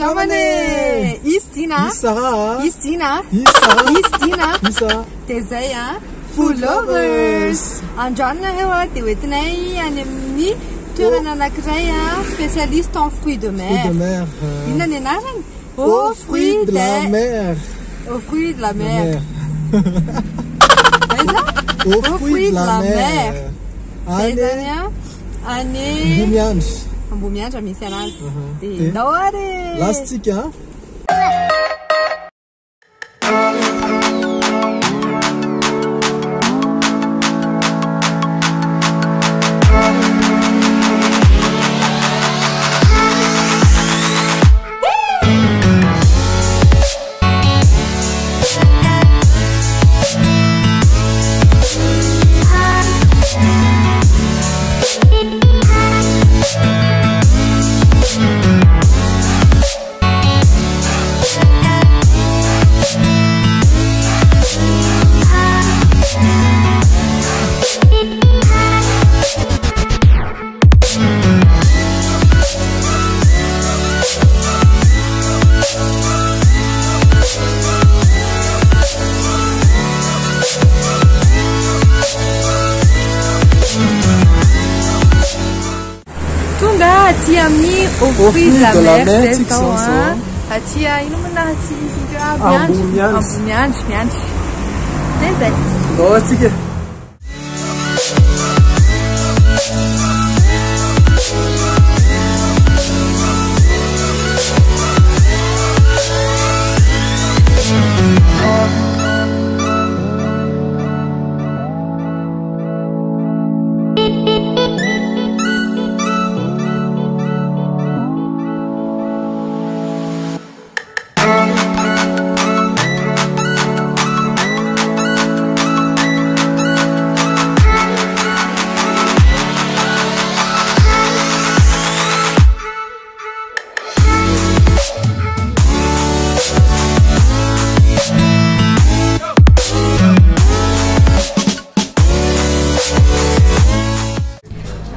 Namane! Istina! Istina! Istina! Dia zay food lovers! Androany eo dia hoentinay any amin'ny toerana anankiray spécialiste en fruits de mer. Inona ny anarany? Aux fruits de la mer. Aux fruits de la mer. Aux fruits de la mer. Zay zany any Ambomiandra misy anazy. Dia ndao ary! Lastika. Aty amin'ny aux fruits de la mer zay tao aty ino moa na aty Ambomiandry. Dia zay. Ndao atsika.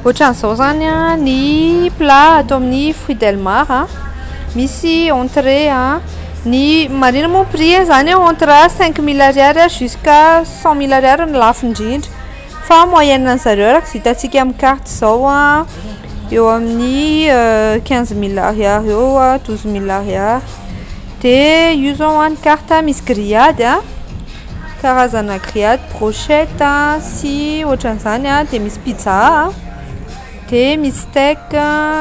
Ohatran'izao zany ny plat atao amin'ny fruits del mar misy entrée ny marina moa prix zany entre 5 000 ariary jusqu'à 100 000 ariary ny lafo indrindra fa moyenne zareo araka vitantsika amin'ny carte zao eo amin'ny 15 000 ariary eo 12 000 ariary. Dia io zao ny carte misy grillade karazana grillade brochette sy ohatran'izany dia misy pizza. Dia misy steak,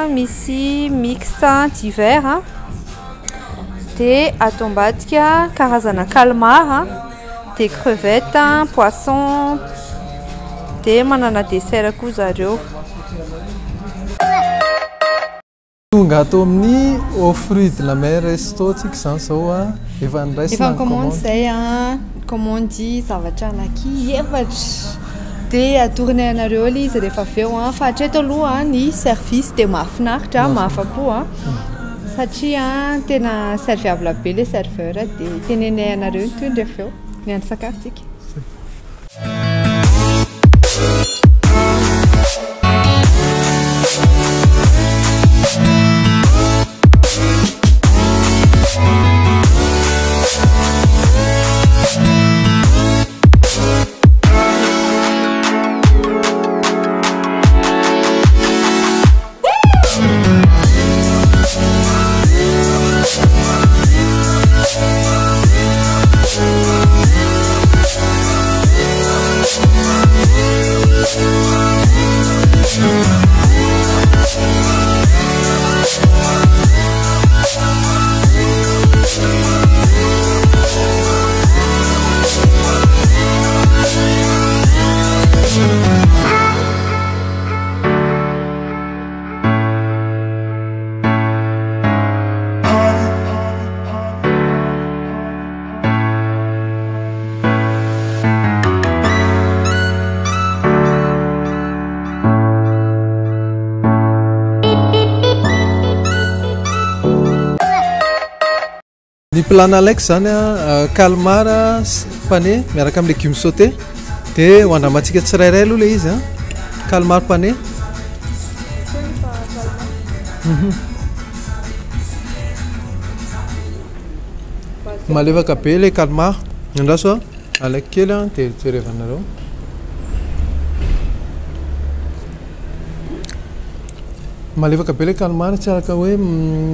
misy mixte d'hiver. Dia atao ambadika karazana calmar, dia crevette, poisson. Dia manana dessert koa zareo. Tonga atao amin'ny aux fruits de la mer resto tsika zany zao efa niraisina efa commande zay commande zavatra anaky efatra. Dia atournay anareo ilay izy rehefa avy eo fa hatreto aloha ny service dia mahafinaritra mahafa-po satria tena serviable be ilay serveur dia tenenay anareo ny tondra avy eo ny andro sakafotsika. Ny plat nalaiko zany calmar pané miaraka amin'ny légumes sauté dia hoandramantsika tsirairay aloha ilay izy calmar pané. malevaka be le calmar andraso alaiky kely a dia jerevanareo malevaka be le calmar tsy araka hoe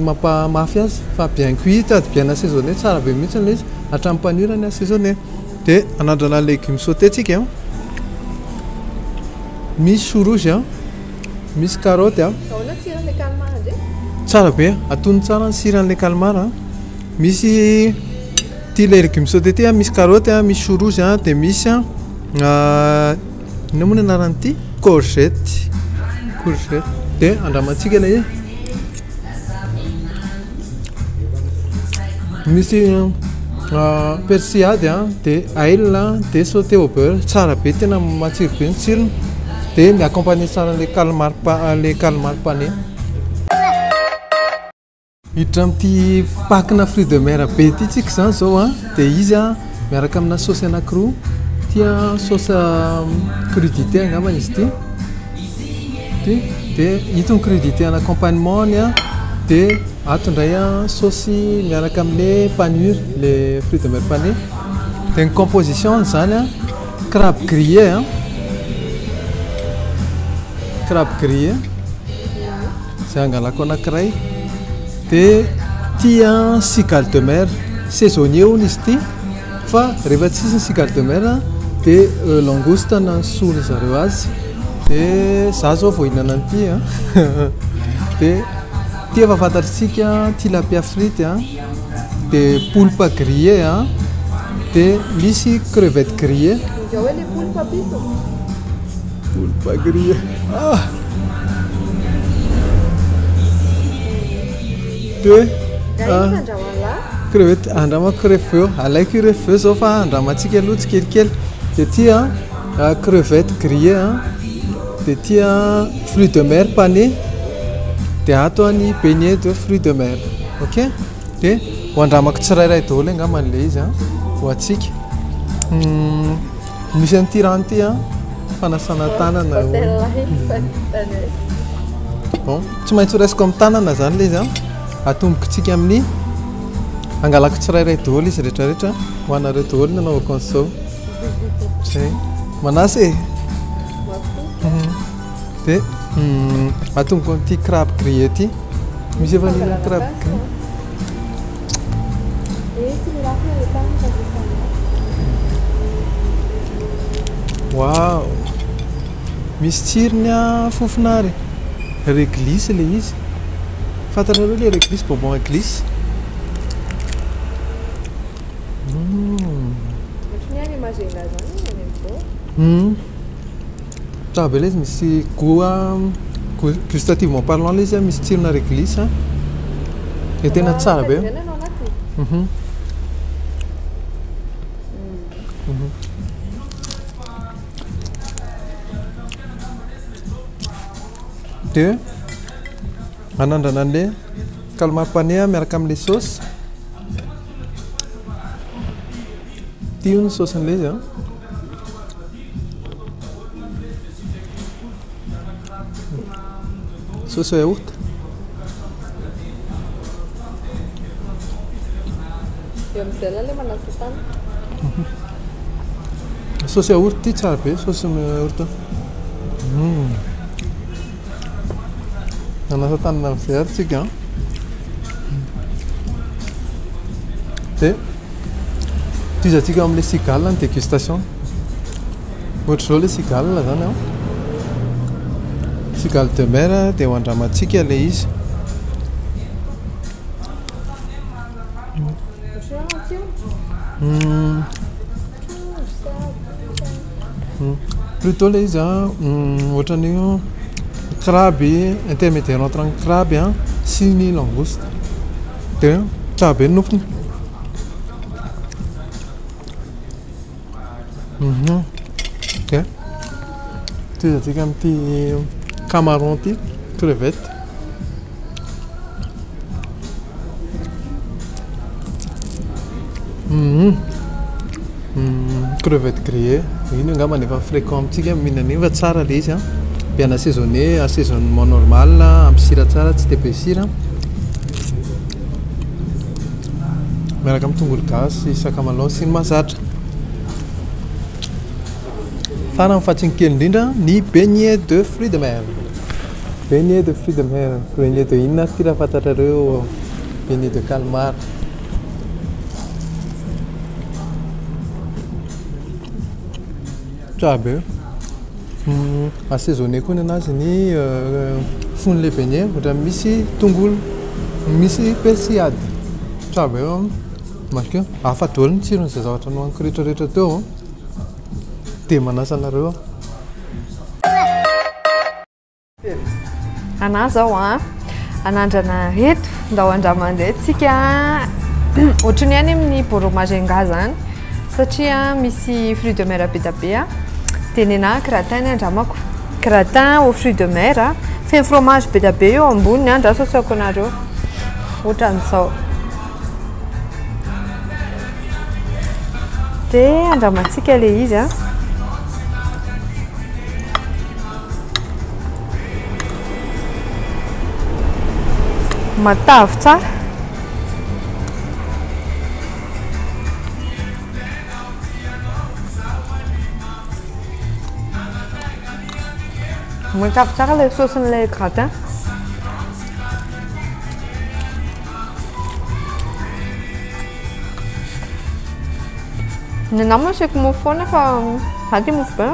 mampamafy azy fa bien cuitady bien assaisonné tsara be mihitsy le izy hatramin'ny panurany assaisonné dia anandrana légume sauté tsika misy chou rouge a misy carotte a tsara be atony tsara ny siran'le calmar a misy ty le légume sauté ty a misy carotte a misy chou rouge a dia misy a ina moa ny anaran'ity courgette dia andramantsika ilay misy persillade a dia ail a dia sauté au beurre tsara be tena matsiro be ny tsirony dia miaccompagné tsara le calmar pané hiditra amin'ity pakina fruit de mer be ity tsika zany zao a dia izy a miaraka amina saosy anankiroa tia saosy crudité angambany izy ity dia hitony crudité en accompagnement ny a dia atondray a saosy miaraka amin'le panure le fruit de mer pané dia ny composition zany a crabe grillé a zay angalako anankiray dia tia cigale de mer saisonnier hono izy ity fa rehefa tsisy ny cigale de mer dia langouste nansolo zareo azy dia za zao vao hihinana an'ity a dia tia efa fantatritsika tilapia frite a dia poulpe grillé a dia misy crevette grillé poulpe grillé dia crevette andramako refeo alaiky refeo zao fa andramantsika aloha tsikelikely dia tia crevette grillé a dia tia fruit de mer pané dia ato any beignet de fruit de mer ok dia ho andramako tsirairay daholo angaman'le izy a ho atsika misy an'ity rano ity a fanasana tanana bon tsy maintsy horaisiko amin'ny tanana zany le izy a atomboko tsika amin'ny angalako tsirairay daholo izy rehetrarehetra ho anareo daholo ny anaovako an'izao zay manasy dia atomboko amin'ity crabe grillé ty misy efa nina crabe grillé wow misy tsirony a fofonary réglisse le izy fantanareo le réglisse bonbon réglisse tsara be le izy misy goût gustativement parlant le izy a misy tsirona réglisse a dia tena tsara be dia anandrana an'le calmar pané miaraka amin'le saosy tio ny saosin'le izy a saosy yaourt saosy yaourt ty tsara be saosy yaourt nanasa tanana amin'izay ary tsika dia tizatsika amin'le cigale ny dégustation ohatra zao le cigale zany a cigale de mer dia ho andramantsika le izy plutôt le izy a ohatrany crabe intermédiaire entre ny crabe a sy ny langouste dia tsara be ny nofony ok tizatsika amin'ity camaron ty crevette crevette grillé iny angambany efa fréquent amintsika mihinana iny fa tsara le izy a bien assaisonné assaisonnement normal ampy sira tsara tsy dia be sira miaraka amin'ny tongolo gasy sakamalaho sy ny mahazatra farany fatsiny kely indrindra ny beignet de fruits de mer beignet de fruits de mer beignet de inona ty raha fantatrareo beignet de calmar tsara be assaisonné koa ny anazy ny fon'le beignet ohatra misy tongolo misy persillade tsara be marque afadolo ny tsiron'izay zavatra nohaniko rehetrarehetra teo dia manasa anareo ana zao anandrana reto nda ho andramandeha tsika ohatrany any amin'ny boromagenga zany satria misy fruits de mer be da be dia nena gratin ny andramako gratin au fruits de mer feno fromage be da be eo amboniny andra sasako anareo ohatran'izao dia andramantsika le izy matavy tsara matavy tsara ilay saucen'ilay gratin ny anahy moa asiako mofo foana fa za tia mofo be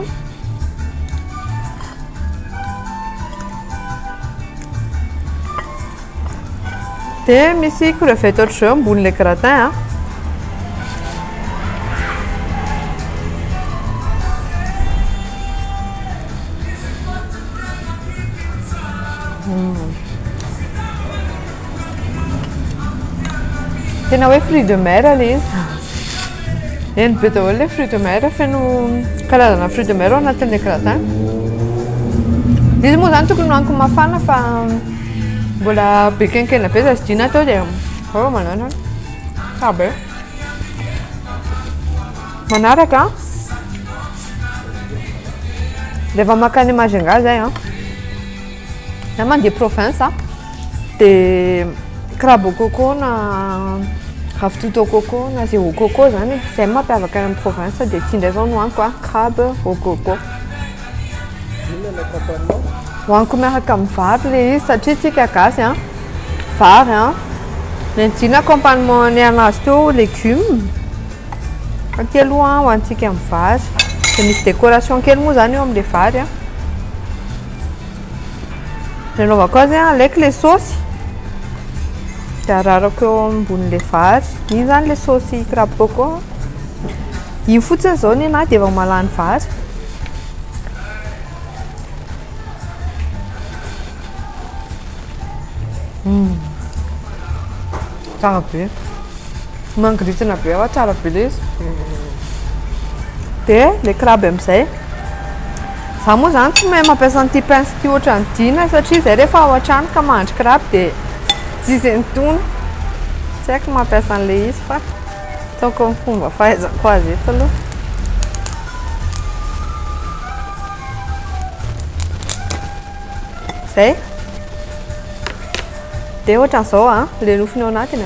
dia misy crevette ohatr'izao ambon'ilay gratin tena hoe fruits de mer le izy eny be daholo le fruits de mer feno karazana fruits de mer ao anatin'ilay gratin izy moa zany tokony hoaniko mafana fa mbola be kenikena be za sy dina tao dia manana tsara be manaraka rehefa makany Majunga zay na mandeha province dia crabe au coco na ravitoto au coco na zay au coco zany zay mampiavaka any amin'ny province dia tia indray zao nohaniko crabe au coco hoaniko miaraka amin'ny vary le izy satria tsika gasy vary nendina accompagnement ny anazy teo légume aty aloha hoantsika amin'ny vary dia misy décoration kely moa zany eo amin'ilay vary renaovako azy alaiko le saosy dia ararako eo ambon'ilay vary iny zany le saosy crabe coco iny fotsiny zao ny anahy dia efa malany vary tsara be mangiritsina be ao tsara be le izy dia le crabe amin'izay za moa zany tsy mahay mampiasa an'ity pince ty ohatra ny dina satria zay rehefa ao an-trano ka mahandro crabe dia tsy izy entona tsy haiko mampiasa an'le izy fa ataoko amin'ny fomba fahaizako azy eto aloha zay dia ohatran'izao le nofony ao anatiny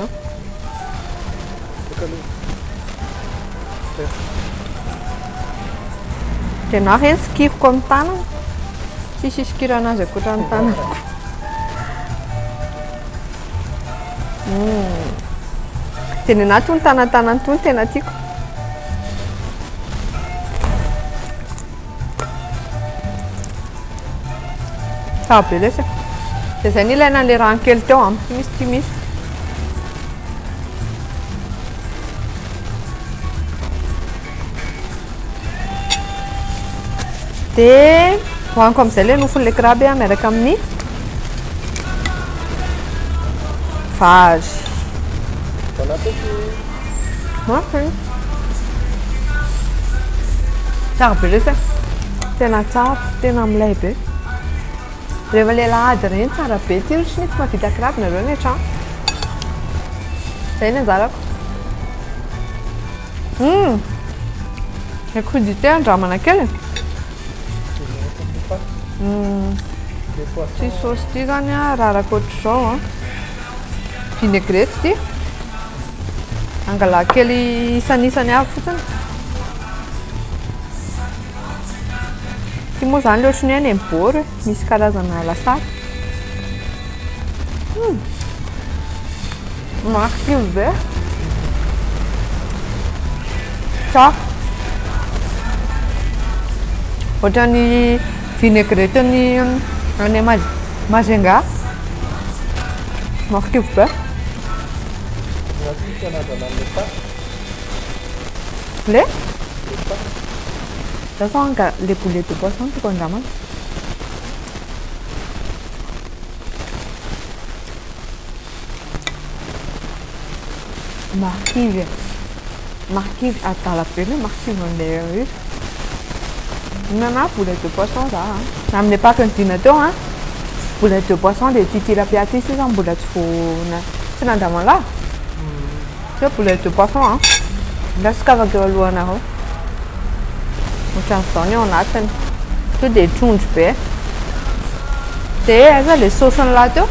dia na reny sikiriko amin'ny tanana tsisy isikiro anazy akoatra ny tanako dia ny anahy tony tanantanany tony tena tiako tsara be lesy dia zay ny ilaina an'ilay rano kely teo misy ty misy dia hoaniko amin'izay le nofon'ilay crabe miaraka amin'ny vary tsara be lesy tena tsara tena milay be rehefa le lahady reny tsara be ty ohatrany tsy mahavita crabe nareo ny an-trano zay ny anjarako crudité andramana kely ty saosy ty zany araraka ohatr'izao vinaigrette ty angala kely isanisany avy fotsiny ty moa zany le ohatrany hoe any mibory misy karazana lasary marquille be tsara ohatrany vinaigrette any Majunga marquille be le ça sent les boulettes de poisson tout comme ça. Marquille à la peine, marquille en l'air. Non, boulettes de poisson ça. N'amenez pas qu'un dînateur, hein. Boulettes de poisson, des petits tilapia, c'est un boulettes de c'est dans le là. C'est boulettes de poisson, hein. Là, c'est qu'avec le loin là. Ohatrany ao anatiny to dia trondro be dia aiza le saosiny lahy teo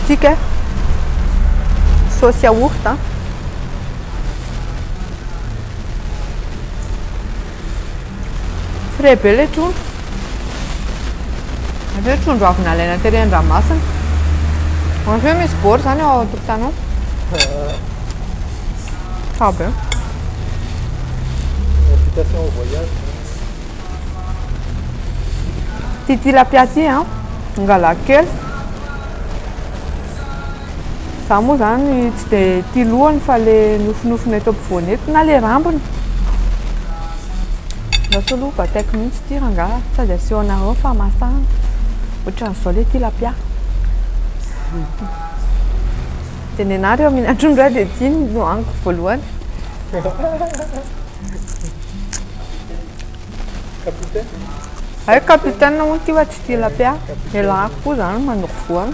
tika saosy yaourt frais be le trondro aveo trondro avy nalaina tery an-dranomasina aveo misy bory zany ao an-tokotanao tsara be au voyage. Titi la piati, hein? Angala kely. Za moa zany tsy dia tia lohany fa le nofinofiny atao ampovoany eto na le rambony. Lasa aloha bataiko mihitsy ity rangaha sady asehonareo fa masana. Ohatran'izao le tilapia. Tenenareo mihinatron-dreo dia tiany no haniko voalohany. Capitaine? Ay, capitaine naman ti wat tilapia. Kailangan ko zany manukfuan.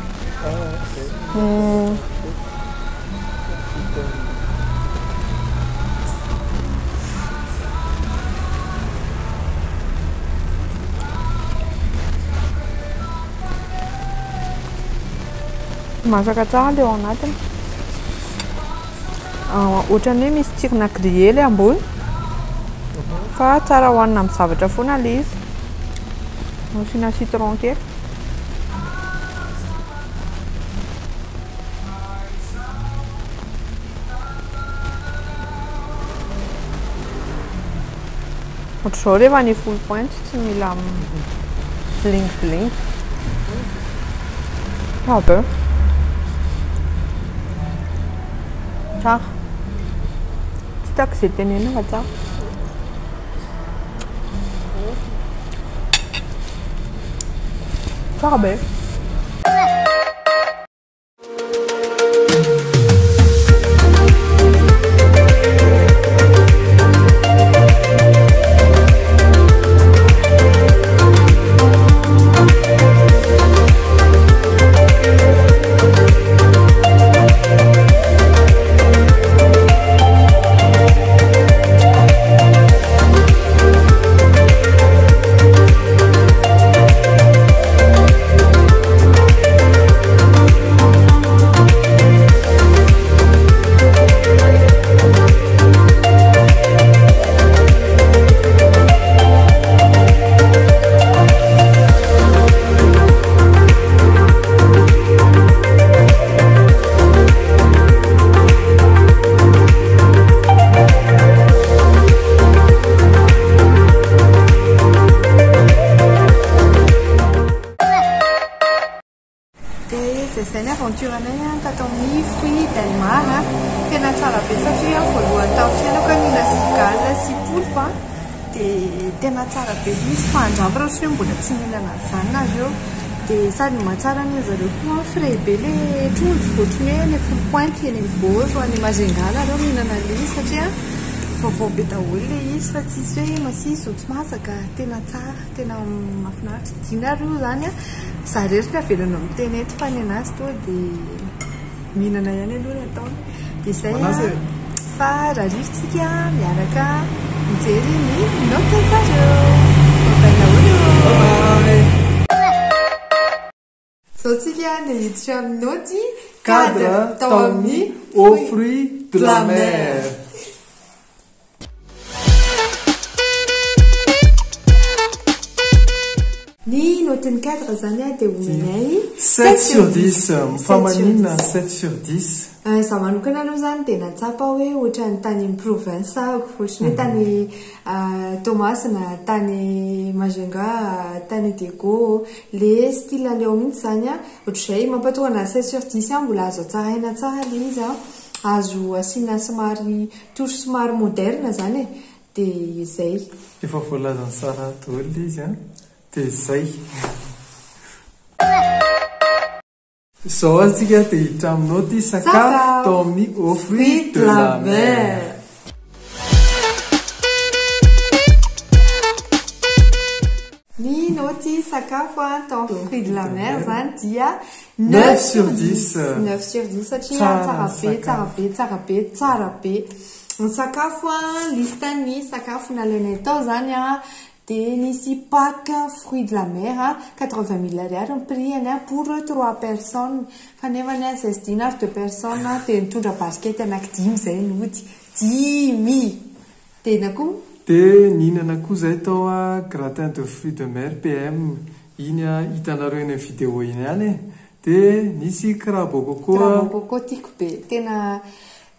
Masaka tsara le ao anatiny. Ohatrany hoe misy tsirona grillé le ambony. Fa tsara hohanina amin'ny zavatra foana le izy. Asiana citron kely. Ohatr'izao rehefa ny full point tsy mila bling bling. Be. Tsara. Tsy hitako izay tenenina fa tsara. Tsara be. Zay ny aventure anay tato amin'ny fruit del mar tena tsara be satria voalohany tao fiainako nina cigale sy polpa dia tena tsara be izy fa andramo raha ohatra hoe mbola tsy mihinana zany nareo dia sady mahatsara ny zareo koa frais be le trondro ohatrany hoe le full point eny mibory any Majunga nareo mihinana le izy satria vaovao be daholo le izy fa tsisy hoe masisy tsy masaka tena tsara tena mahafinaritra dinareo zany zarery avelona miteny eto fa ny anazy to dia mihinana ihany aloha ny ataony dia izay fa raha rivotsika miaraka mijery ny note zareo zao tsika dia hiditra amin'ny noty cadre tao amin'ny aux fruits de la mer. Ny noten'ny 4 zany a dia omenay 7 sur 10 mifamanina 7 sur 10. Za manokana aloha zany dia natsapa hoe ohatrany tany province ohatrany hoe tany Tomasina, tany Majunga, tany Dego, le style aleo mihitsy zany a ohatr'izay mampatoa ana 7 sur 10 mbola azo tsaraina tsara le izy azo asiana somary touche somary moderne zany e dia izay efa voalazany tsara daholo le izy dia izay zao atsika dia hiditra aminao ty sakafo tao amin'ny aux fruits de la mer. Ny noty sakafo tao amin'ny fruits de la mer zany dia 9 sur 10. 9 sur 10 satria tsara be. Ny sakafo listany sakafo nalainay tao zany dia nisy pack fruits de la mer 80 000 ariary ny prix pour 3 personnes fa nefany 16 dinars 2 personnes dia nitondra basket anaky 10 zay nody 10 dia na koa dia nihinana koa zay tao gratin de fruits de mer PM iny hitanareo eny amin'ny vidéo iny ihany dia nisy crabe au coco tiako be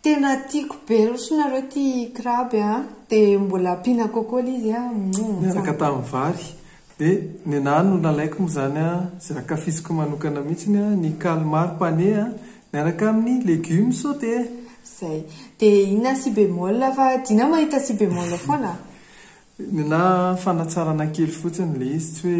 tena tiako be loatra nareo ty crabe dia mbola ampiana coco izy miaraka tamin'ny vary dia ny anahy no nalaiko moa zany zay akafiziko manokana mihitsiny ny calmar pané miaraka amin'ny légumes sauté zay dia inona si bémol fa dina mahita si bémol foana na fanatsarana kely fotsiny le izy tsy hoe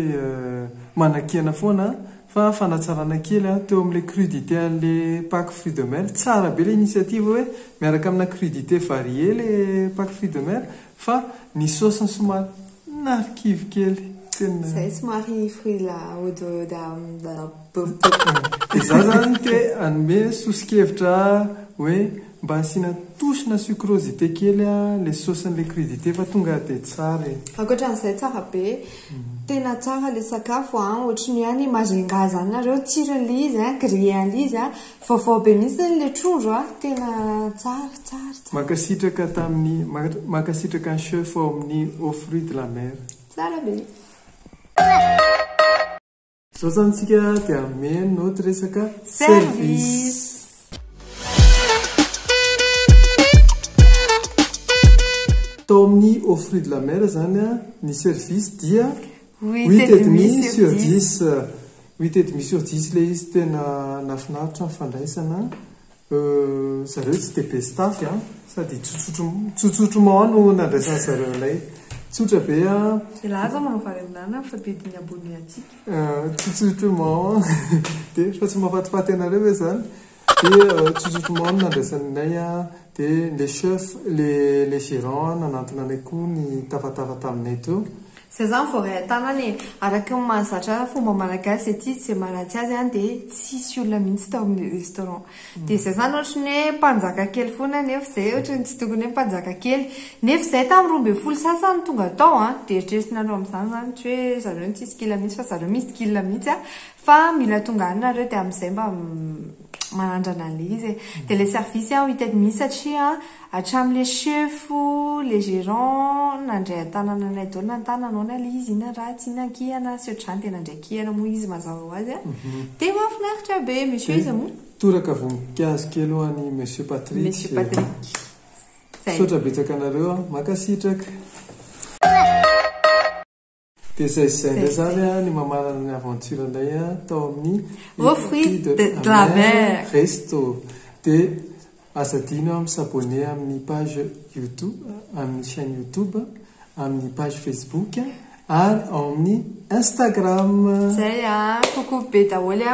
manakiana foana fa fanatsarana kely teo amin'le crudité an'le pack fruits de mer tsara be le initiative hoe miaraka amina crudité varié le pack fruits de mer fa ny saosiny somary narikivy kely zay somary fruit la za zany te anome sosikevitra hoe mba asiana tosina sucrosité kely le saosin'le crudité fa tonga dia tsara ankoatran'izay tsara be tena tsara le sakafo ohatrany ihany mazenga zany nareo tsiron'le izy grillé an'le izy vaovao be mihitsy le trondro tena tsara makasitraka ny chef ao amin'ny aux fruits de la mer tsara be zao zany tsika dia ameny notre resaka service tao amin'ny aux fruits de la mer zany ny service dia 8,5 sur 10 8,5 sur 10 le izy tena nafinaritra mifandraisana zareo tsy dia be staff sady tsotsotro mao no nandraisana zareo ilay tsotra be laza manovarenana fa be diny ambony atsika tsotsotro mao dia fa tsy mahafatifaty anareo hoe zany dia tsotsotro mao no nandraisanay dia le chef le gérant nanantona anay koa ny tafatava taminay teo zay zany voray an-tanany araka ny mahazatra fomba malagasy ety tsy maratsy azy dia tsisy olona mihitsy tao amin'ny restaurant dia zay zany ohatra ny hoe mpanjaka kely foana nefa zay ohatra ny tsy tokony hoe mpanjaka kely nefa zay tamin'ny 12 sasany tonga tao dia eritreretinareo amin'izany zany tsy hoe zareo ny tsisy kila mihitsy fa zareo misy kila mihitsy fa mila tonga any nareo dia amin'izay mba manandrana an'le izy dia le service 8,5 satria hatramin'le chef le gérant nandray an-tanana anay daholo nantananao na le izy ina ratsy ina kihana sy ohatr'izany dia nandray kihana moa izy mazava ho azy dia mahafinaritra be monsieur izy moa toraka voninkazo kely ho an'ny monsieur Patrick sotra betsaka anareo makasitraka dia zay ndray zany ny mamarana ny aventure anay tao amin'ny aux fruits de la mer resto dia azadino misabone amin'ny page YouTube amin'ny chaîne YouTube amin'ny page Facebook ary ao amin'ny Instagram zay coucou be daholo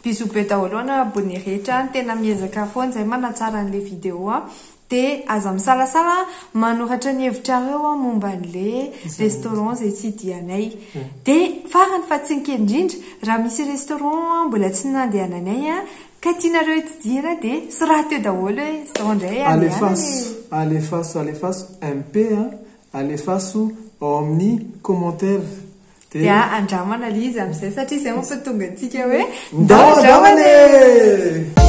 bisous be daholo na abonné rehetra tena miezaka foana zay manatsara an'le vidéo dia aza misalasala manoratra ny hevitrareo momba an'le restaurant zay tsy dianay dia farany fa tsy nikendrindra raha misy restaurant mbola tsy nandehananay ka tianareo etidira dia sy raha teo daholo hoe zao indray alefaso MP alefaso ao amin'ny commentaire dia andramana le izy amin'izay satria izay mampitonga antsika hoe ndao andramana